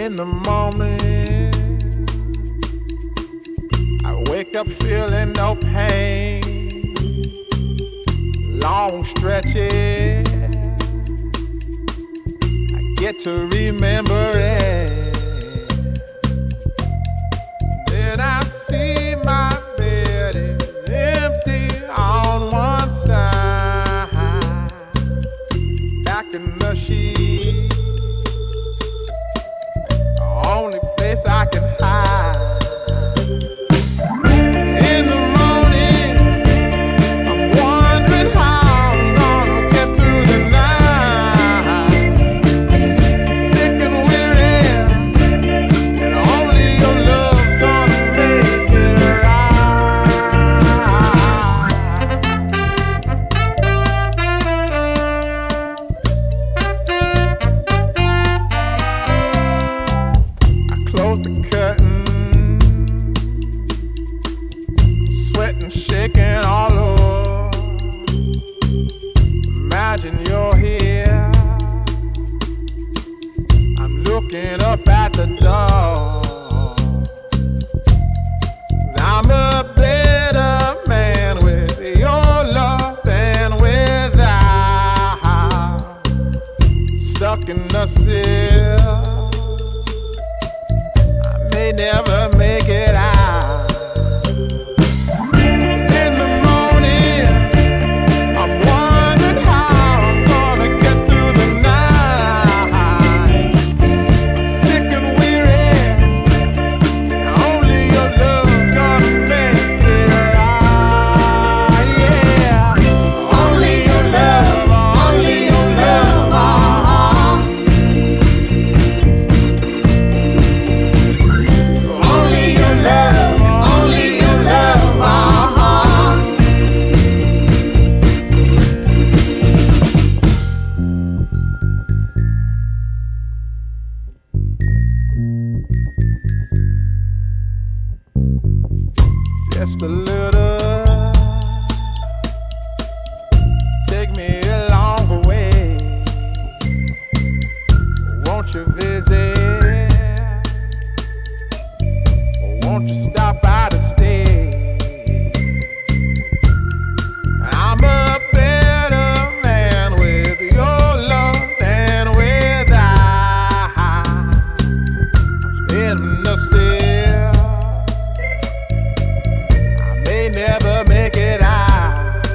In the morning, I wake up feeling no pain. Long stretches, I get to remember it. Then I see my bed is empty on one side. Back in the sheet, only place I can hide. In the morning, I'm wondering how I'm gonna get through the night. I'm sick and weary, and only your love's gonna make it close the curtain, sweating, shaking all over. Imagine you're here, I'm looking up at the door. I'm a better man with your love than without. Stuck in the sill, may never make it out. In the morning, I'm wondering how I'm gonna get through the night. I'm sick and weary, and only your love's gonna make it right. Yeah, only your love, only your love. Only your love, only your love, Just a little, take me along the way. Won't you visit? Won't you stop by to stay? I'm a better man with your love than without. I'm in the cell, I may never make it out.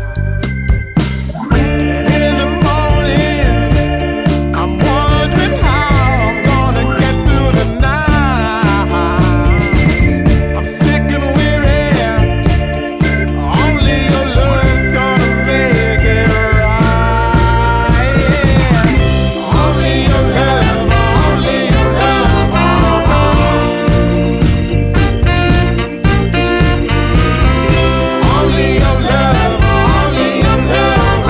And in the morning, I'm wondering how I'm gonna get through the night. I'm sick and weary, only your love's gonna make it right. Yeah. Only your love, only your love. Only your love, only your love.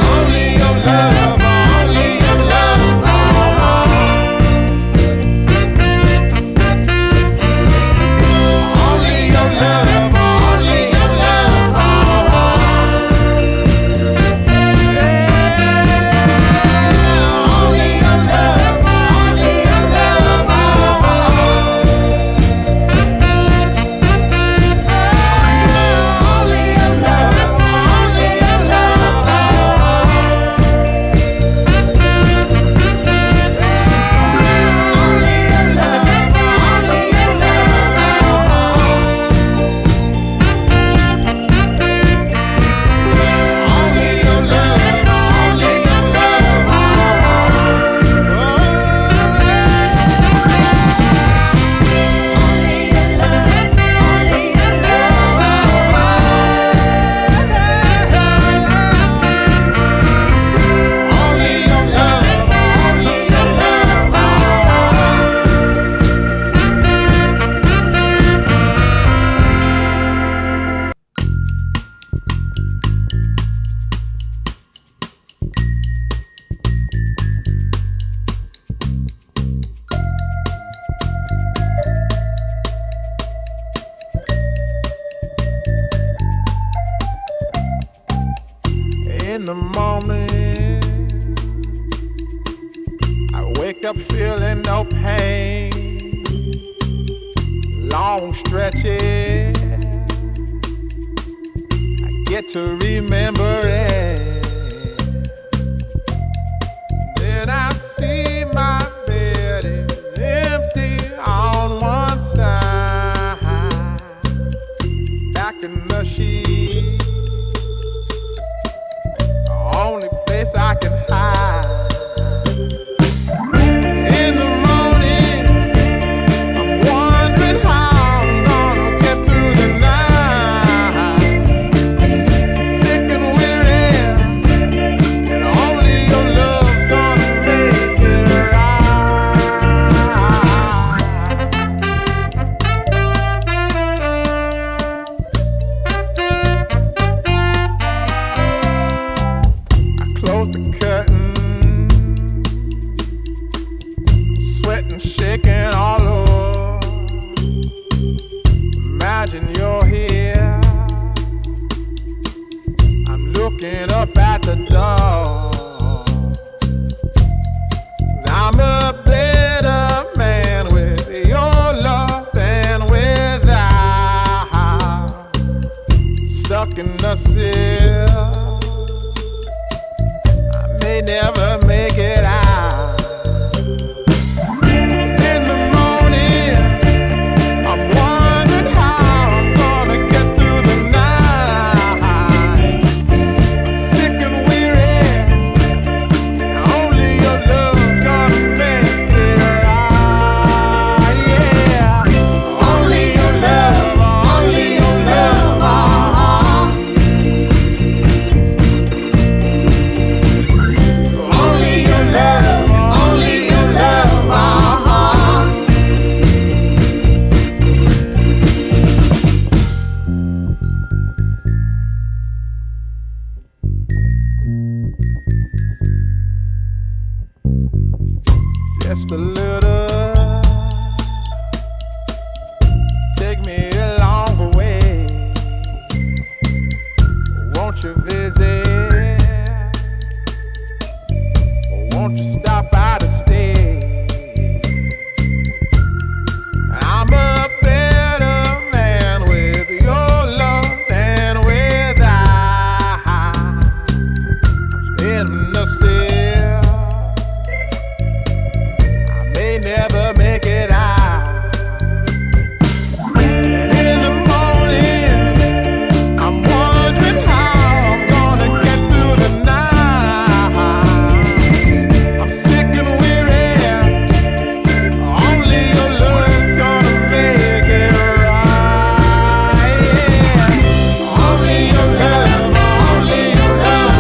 Only your love, only your love. Only your love, only your love. Only your love, only your love. Only your love, only your in the morning, wake up feeling no pain, long stretches, I get to remember it. Then I see my bed is empty on one side, back in the sheet, the only place I can hide. Just a little, take me along the way. Won't you visit? Won't you stop by to stay? I'm a better man with your love than without. In the city, never make it out. And in the morning, I'm wondering how I'm gonna get through the night. I'm sick and weary, only your love's gonna make it right. Yeah. Only your love, only your love.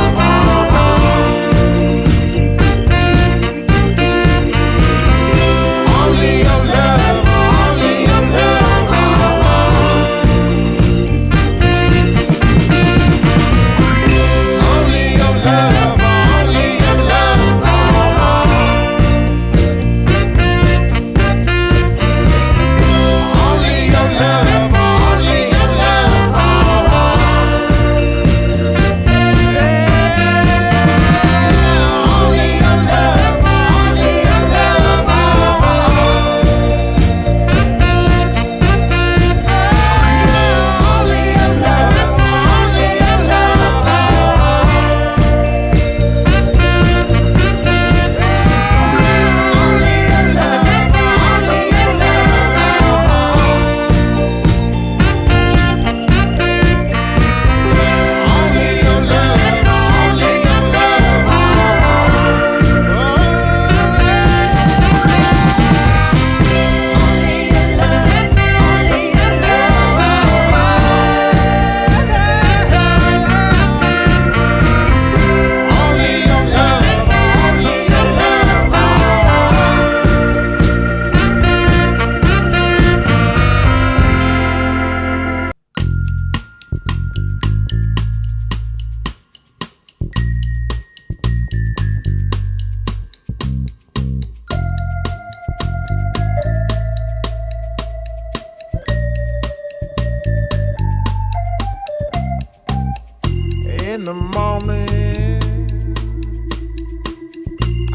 In the morning,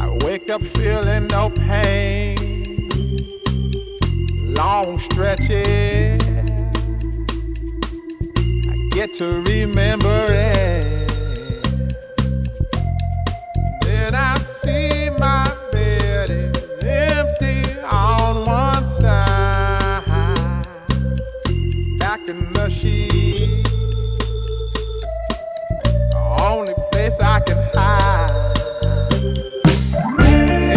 I wake up feeling no pain. pain, long stretches. I get to remember it. Then I see my bed is empty on one side, back in the sheet, the only place I can hide.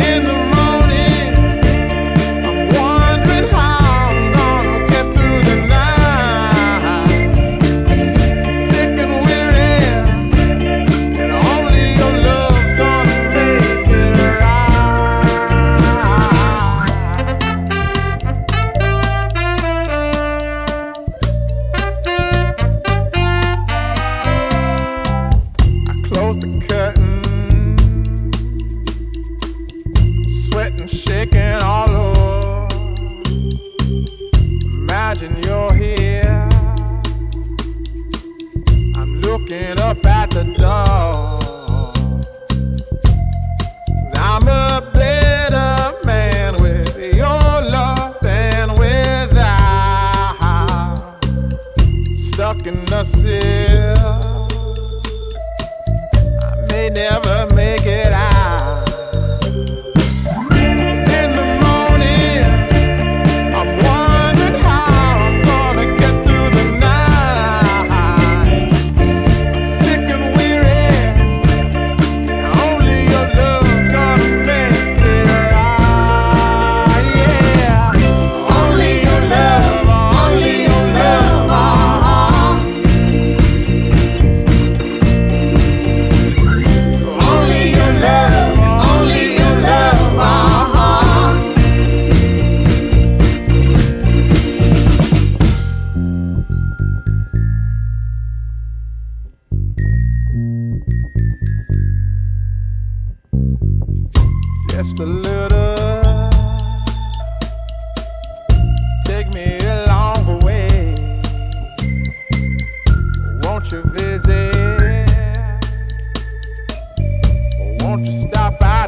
In the morning, I'm wondering how I'm gonna get through the night. Sick and weary, and only your love's gonna make it right. I close the curtain, sweating, shaking all over. Imagine you're here. I'm looking up at the door. I'm a better man with your love than without. Stuck in the cell, I may never make it out. In the morning, I'm wondering how I'm gonna get through the night. Sick and weary, and only your love's gonna make it right. Yeah, only your love, only your love. Only your love, only your love. Just a little, take me along the way. Won't you visit? Won't you stop by